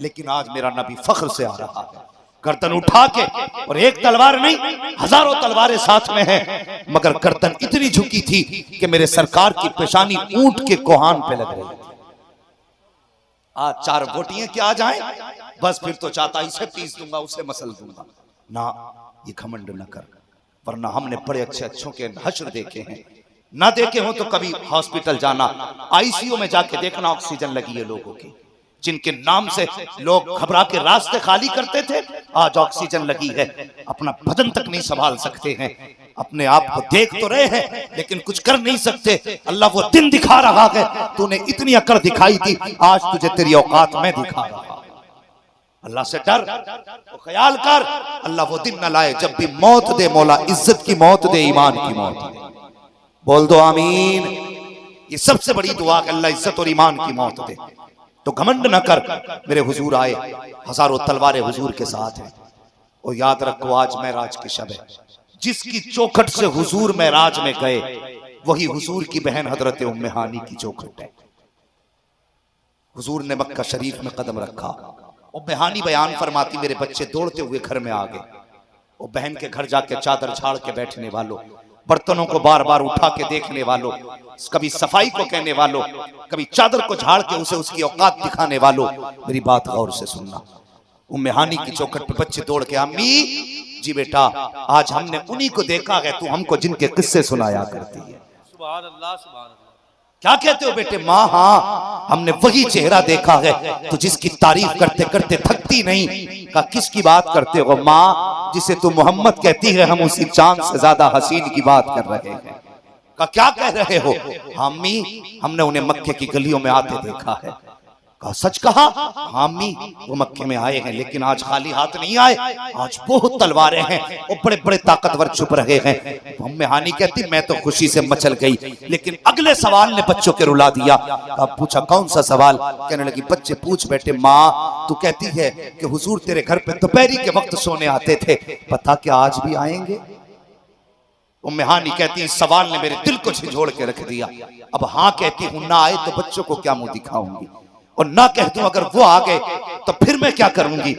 लेकिन आज मेरा नबी फख्र से आ रहा है, गर्दन उठा के, और एक तलवार नहीं हजारों तलवारें साथ में हैं, मगर गर्दन इतनी झुकी थी कि मेरे सरकार की पेशानी ऊंट के कोहान पे लग रही थी। आज 4 बोटियां क्या आ जाएं, बस फिर तो चाहता इसे पीस दूंगा उसे मसल दूंगा। ना, ये घमंड न कर, वरना हमने बड़े अच्छों के हश्र देखे हैं। ना देखे हो तो कभी हॉस्पिटल जाना, आईसीयू में जाके देखना ऑक्सीजन लगी है लोगों की, जिनके नाम से लोग घबरा के रास्ते खाली करते थे, आज ऑक्सीजन लगी है, अपना बदन तक नहीं संभाल सकते हैं। अपने आप को देख तो रहे हैं लेकिन कुछ कर नहीं सकते। अल्लाह वो दिन दिखा रहा है, तूने इतनी अकड़ दिखाई थी, आज तुझे तेरी औकात में दिखा रहा हूं। अल्लाह से डर, तो ख्याल कर, अल्लाह वो दिन न लाए जब भी मौत दे मौला, इज्जत की मौत दे, ईमान की मौत दे। बोल दो आमीन। ये सबसे बड़ी दुआ है, अल्लाह इज्जत और ईमान की मौत दे। तो घमंड न कर, मेरे हुजूर आए, हजारों तलवारें हुजूर के साथ हैं। और याद रखो आज मेराज की शब है, जिसकी चौखट से हुजूर मेराज में गए वही हुजूर की बहन हजरत उम्मे हानी की चौखट है। हुजूर ने मक्का शरीफ में कदम रखा, उम्मे हानी बयान फरमाती, मेरे बच्चे दौड़ते हुए घर में आ गए। वो बहन के घर जाके चादर झाड़ के बैठने वालों, बर्तनों को बार बार उठा के देखने वालों, कभी सफाई को कहने वालों, कभी चादर को झाड़ के उसे उसकी औकात दिखाने वालों, मेरी बात गौर से सुनना। उम्मे हानी की चौखट पे बच्चे दौड़ के, अम्मी जी बेटा, आज हमने उन्हीं को देखा है तू हमको जिनके किस्से सुनाया करती है। सुभान अल्लाह, सुभान अल्लाह। क्या कहते हो बेटे? माँ हाँ, हमने वही चेहरा देखा है तो जिसकी तारीफ करते करते थकती नहीं। का किसकी बात करते हो? माँ जिसे तू मोहम्मद कहती है, हम उसी चांद से ज्यादा हसीन की बात कर रहे हैं। का क्या कह रहे हो? अम्मी हमने उन्हें मक्के की गलियों में आते देखा है। का सच कहा? अम्मी वो मक्के में आए हैं लेकिन आज खाली हाथ नहीं आए, आज बहुत तलवारें हैं और बड़े बड़े ताकतवर छुप रहे हैं। उम्मे हानी कहती मैं तो खुशी से मचल गई, लेकिन अगले सवाल ने बच्चों के रुला दिया। अब पूछा कौन सा सवाल? कहने लगी बच्चे पूछ बैठे, माँ तू कहती है कि हुजूर तेरे घर पे दोपहरी के वक्त सोने आते थे, पता क्या आज भी आएंगे? उम्मे हानी कहती इस सवाल ने मेरे दिल को झिझोड़ के रख दिया। अब हाँ कहती हूं, ना आए तो बच्चों को क्या मुंह दिखाऊंगी, और ना कह दूं अगर वो आ गए तो फिर मैं क्या करूंगी।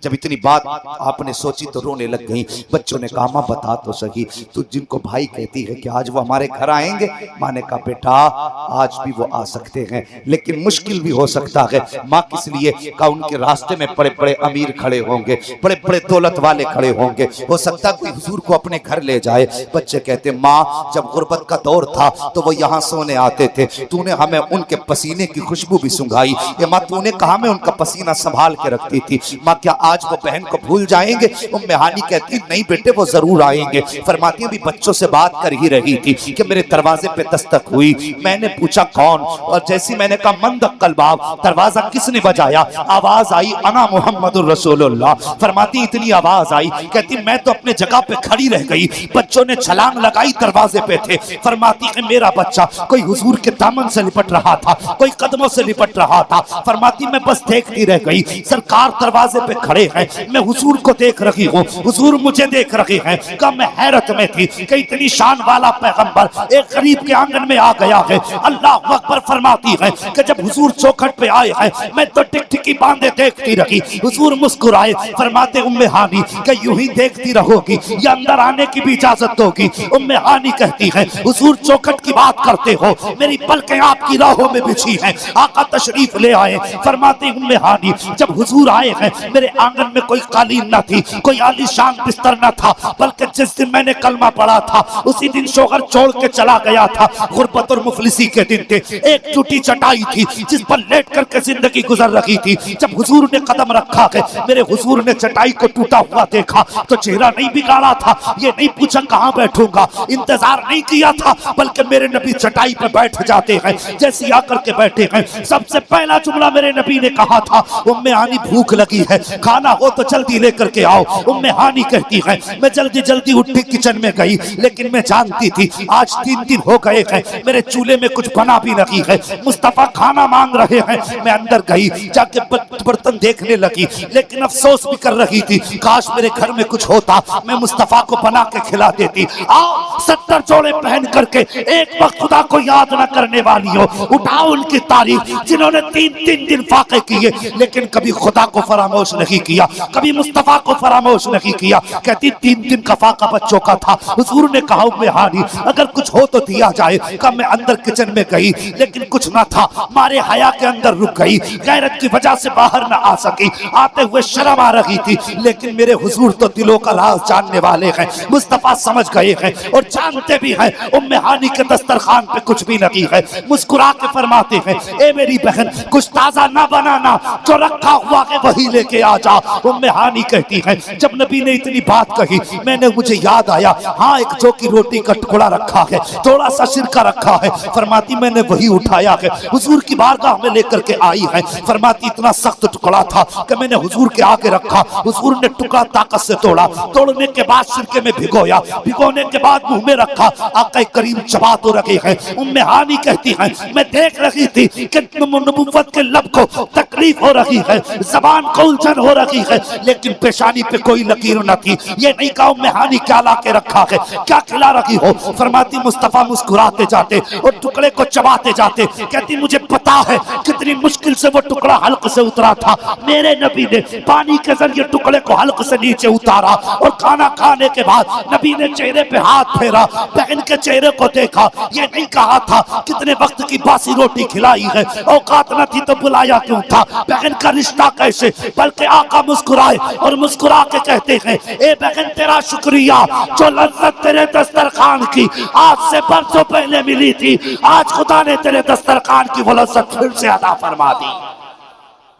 जब इतनी बात आपने सोची तो रोने लग गई। बच्चों ने कहा मां बता तो सही, तू जिनको भाई कहती है कि आज वो हमारे घर आएंगे? मां ने कहा बेटा आज भी वो आ सकते हैं लेकिन मुश्किल भी हो सकता है। मां किस लिए? कहा उनके रास्ते में बड़े बड़े अमीर खड़े होंगे, बड़े बड़े दौलत वाले खड़े होंगे, हो सकता कोई हुजूर को अपने घर ले जाए। बच्चे कहते माँ जब गुर्बत का दौर था तो वो यहाँ सोने आते थे, तूने हमें उनके पसीने की खुशबू भी सुंघाई। ये माँ तूने कहा मैं उनका पसीना संभाल के रखती थी। माँ क्या आज वो बहन को भूल जाएंगे? उम्मे हानी कहती नहीं बेटे वो जरूर आएंगे। फरमाती अभी बच्चों से बात कर ही रही थी कि मेरे दरवाजे पे दस्तक हुई। मैंने पूछा कौन, और जैसी मैंने कहा मन दक्कल बाब, दरवाजा किसने बजाया? आवाज आई अना मुहम्मदुर रसूलुल्लाह। फरमाती इतनी आवाज आई, कहती मैं तो अपने जगह पे खड़ी रह गई, बच्चों ने छलांग लगाई, दरवाजे पे थे। फरमाती है मेरा बच्चा कोई हुजूर के दामन से लिपट रहा था, कोई कदमों से लिपट रहा था। फरमाती मैं बस देखती रह गई, सरकार दरवाजे पे खड़े हैं, मैं हुजूर को देख रही हूँ, हुजूर मुझे देख रहे हैं। कब मैं हैरत में थी कि इतनी शान वाला पैगंबर एक गरीब के आंगन में आ गया है। अल्लाह अकबर। फरमाती है कि जब हुजूर चौखट पे आए हैं मैं तो टिकटिकी बांधे देखती रही, हुजूर मुस्कुराए। फरमाते उम्मे हानी कि यूं ही देखती रहोगी या अंदर आने की भी इजाजत होगी? उम्मे हानी कहती है हुजूर चौखट की बात करते हो, मेरी पलकें आपकी राहों में बिछी हैं, आका तशरीफ ले आए। फरमाती उम्मे हानी जब हुजूर आए हैं मेरे आंगन में कोई कालीन न थी, कोई आलीशान बिस्तर न था, बल्कि जिस दिन मैंने कलमा पढ़ा था उसी दिन शोहर छोड़ के चला गया था। गुर्बत और मुफलिसी के दिन थे, एक टूटी चटाई थी जिस पर लेट करके जिंदगी गुजर रही थी। जब हुजूर ने कदम रखा है मेरे हुजूर ने चटाई को टूटा हुआ देखा तो चेहरा नहीं बिगाड़ा था, ये नहीं पूछा कहाँ बैठूंगा, इंतजार नहीं किया था, बल्कि मेरे नबी चटाई पर बैठ जाते हैं। जैसे आकर के बैठे हैं सबसे पहला जुमला मेरे नबी ने कहा था उम्मे हानी भूख लगी है, खाना हो तो जल्दी लेकर के आओ। उम्मे हानी कहती है मैं जल्दी जल्दी उठी किचन में गई, लेकिन मैं जानती थी आज 3 दिन हो गए हैं मेरे चूल्हे में कुछ बना भी नहीं है, मुस्तफा खाना मांग रहे हैं। मैं अंदर गई, जाके बर्तन देखने लगी, लेकिन अफसोस भी कर रही थी काश मेरे घर में कुछ होता, मैं मुस्तफा को बना के खिला देती। आओ 70 जोड़े पहन करके एक वक्त खुदा को याद न करने वाली हो, उठाओ उनकी तारीफ जिन्होंने 3-3 दिन फाके किए लेकिन लेकिन कभी खुदा को फरामोश नहीं किया, कभी मुस्तफा को फरामोश नहीं किया। कहती 3 दिन कफा का बच्चों का था। हुजूर ने कहा उम्मे हानी अगर कुछ हो तो दिया जाए। कब मैं अंदर किचन में गई लेकिन कुछ ना था, मारे हया के अंदर रुक गई, गैरत की वजह से बाहर ना आ सकी। आते हुए शर्म आ रही थी, लेकिन मेरे हुजूर तो दिलों का राज जानने वाले हैं, मुस्तफा समझ गए हैं और जानते भी हैं उम्मे हानी के दस्तरखान पे कुछ भी नहीं है। मुस्कुरा के फरमाते हैं ए मेरी बहन कुछ ताजा ना बनाना, जो रखा हुआ है वही लेके आ जा। उम्मे हानी कहती है जब नबी ने इतनी बात कही मैंने मुझे याद आया, हाँ एक जो की रोटी का टुकड़ा रखा है, थोड़ा सा सिरका रखा है। फरमाती मैंने वही उठाया है, हुजूर की बारगाह में लेकर के आई है। फरमाती इतना सख्त टुकड़ा था कि मैंने हुजूर के आगे रखा, हुजूर ने टुकड़ा ताकत से तोड़ा, तोड़ने के बाद सिरके में भिगोया, भिगोने के बाद मुंह में रखा। आका करीम चबा तो रखे हैं। उम्मे हानी कहती हैं मैं देख रही थी कि नबुव्वत के लब को तकलीफ हो रही है, जबान को उलझन हो रही है, लेकिन पेशानी पे कोई लकीर न थी। ये नहीं कहा उम्मे हानी क्या ला के रखा है, क्या खिला रही हो। फरमाती मुस्तफा मुस्कुराते जाते और टुकड़े को चबाते जाते। कहती मुझे पता है कितनी मुश्किल से वो टुकड़ा हल्क से उतरा था, मेरे नबी ने पानी के जरिए टुकड़े को हल्क से नीचे उतारा और खाना खाने के बाद नबी ने चेहरे पे हाथ फेरा, बहन के चेहरे को देखा। ये नहीं कहा था कितने वक्त की बासी रोटी खिलाई है, औकात न थी तो बुलाया क्यों था, बहन का रिश्ता कैसे, बल्कि आका मुस्कुराए और मुस्कुरा के कहते हैं ए बहन तेरा शुक्रिया जो लज्जत तेरे दस्तरखान की आज से बरसों पहले मिली थी, आज खुदा ने तेरे दस्तरखान की वो लज्जत फिर से अता फरमा दी।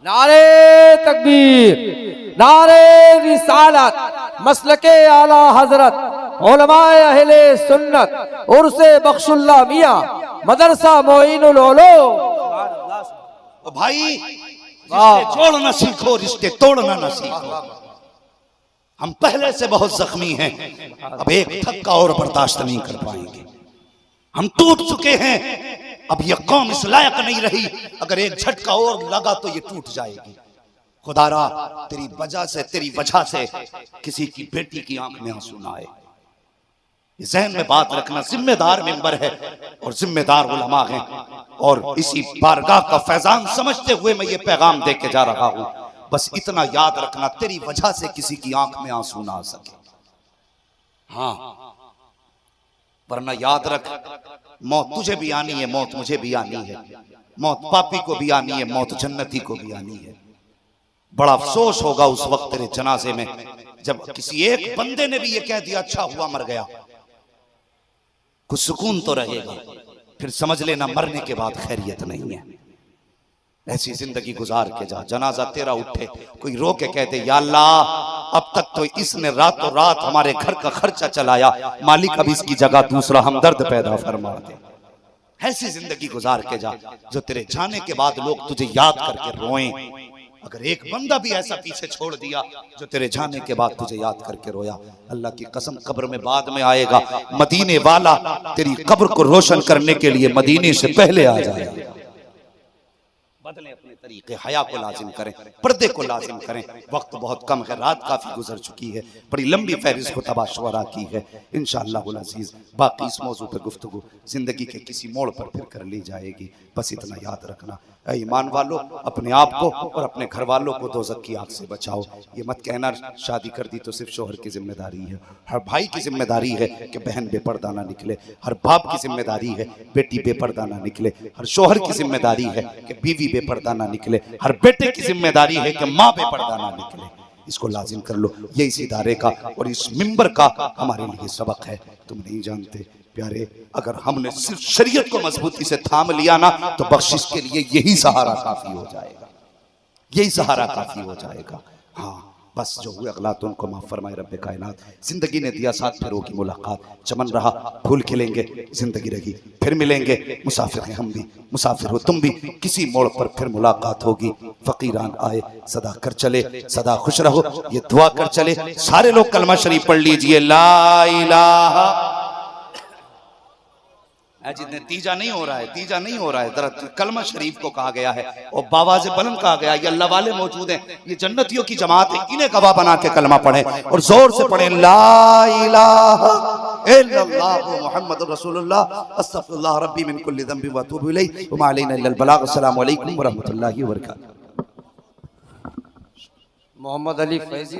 नारे तकबीर, नारे रिसालत, मसलके आला हजरत, उलमाए अहले सुन्नत, उर्से बख्शुल्लाह मियां, मदरसा मोइनुल उलूम। भाई रिश्ते जोड़ना सीखो, रिश्ते तोड़ना ना सीखो। हम पहले से बहुत जख्मी हैं, अब एक धक्का और बर्दाश्त नहीं कर पाएंगे। हम टूट चुके हैं, अब यह कौम इस लायक नहीं रही, अगर एक झटका और लगा तो ये टूट जाएगी। खुदारा तेरी वजह से किसी की बेटी की आंख में आंसू ना आए। ज़हन में बात रखना, जिम्मेदार मेंबर है और जिम्मेदार उलमा हैं, और इसी बारगाह का फैजान समझते हुए मैं ये पैगाम दे के जा रहा हूं। बस इतना याद रखना तेरी वजह से किसी की आंख में आंसू ना आ सके। हाँ, वरना याद रख मौत तुझे भी आनी है, मौत मुझे भी आनी है, मौत पापी को भी आनी है, मौत जन्नती को भी आनी है। बड़ा अफसोस होगा उस वक्त तेरे जनाजे में जब किसी एक बंदे ने भी ये कह दिया अच्छा हुआ मर गया, कुछ सुकून तो रहेगा, फिर समझ लेना मरने के बाद खैरियत नहीं है। ऐसी जिंदगी गुजार के जा, जनाजा तेरा उठे कोई रो के कहते या अल्लाह अब तक तो इसने रातों रात हमारे घर का खर्चा चलाया, मालिक अब इसकी जगह दूसरा हमदर्द पैदा फरमा दे। ऐसी जिंदगी गुजार के जा जो तेरे जाने के बाद लोग तुझे याद करके रोएं। अगर एक बंदा भी ऐसा पीछे छोड़ दिया जो तेरे जाने के बाद तुझे याद करके रोया, अल्लाह की कसम कब्र में बाद में आएगा, मदीने वाला तेरी कब्र को रोशन करने के लिए मदीने से पहले आ जाएगा। बदले अपने तरीके, हया को लाजिम करें, पर्दे को लाजिम करें। वक्त बहुत कम है, रात काफी गुजर चुकी है, बड़ी लंबी फहरिस्त को तबाशुरा की है। इंशाअल्लाह अज़ीज़ बाकी इस मौजू पर गुफ्तगू जिंदगी के किसी मोड़ पर फिर कर ली जाएगी। बस इतना याद रखना ऐ ईमान वालों, अपने आप को और अपने घर वालों को दोज़ख की आग से बचाओ। ये मत कहना शादी कर दी तो सिर्फ शोहर की जिम्मेदारी है, हर भाई की जिम्मेदारी है कि बहन बेपर्दा ना निकले, हर बाप की जिम्मेदारी है बेटी बेपर्दा ना निकले, हर शोहर की जिम्मेदारी है कि बीवी बेपर्दा ना निकले, हर बेटे की जिम्मेदारी है कि माँ बेपर्दा ना निकले। इसको लाजिम कर लो, ये इस इदारे का और इस मिंबर का हमारे लिए सबक है। तुम नहीं जानते प्यारे, अगर हमने सिर्फ शरीयत को मजबूती से थाम लिया ना तो बख्शिश के लिए यही सहारा काफी हो जाएगा, यही सहारा काफी हो जाएगा। हाँ बस जो हुए अगलात उनको माफ फरमाए रब्बे कायनात। जिंदगी ने दिया साथ, फिर होगी मुलाकात, चमन रहा फूल खिलेंगे, जिंदगी रही फिर मिलेंगे। मुसाफिर हैं हम भी, मुसाफिर हो तुम भी, किसी मोड़ पर फिर मुलाकात होगी। फकीरान आए सदा कर चले, सदा खुश रहो, ये दुआ कर चले। सारे लोग कलमा शरीफ पढ़ लीजिए, ला इलाहा। जितने तीजा नहीं हो रहा है, तीजा नहीं हो रहा है, जरा कलमा शरीफ को कहा गया है और बाबा से बुलंद कहा गया, ये अल्लाह वाले मौजूद हैं, ये जन्नतियों की जमात है, इन्हें गवाह बना के कलमा पढ़े और जोर से पढ़े ला इलाहा इल्लल्लाहु मुहम्मदुर रसूलुल्लाह अस्तगफिरुल्लाह रब्बी मिन कुल्ली ज़ंबि व अतूबु इलैहि व मा अलैना इल्लल बलाग। अस्सलामु अलैकुम व रहमतुल्लाहि व बरकातहू। मोहम्मद अली फैजी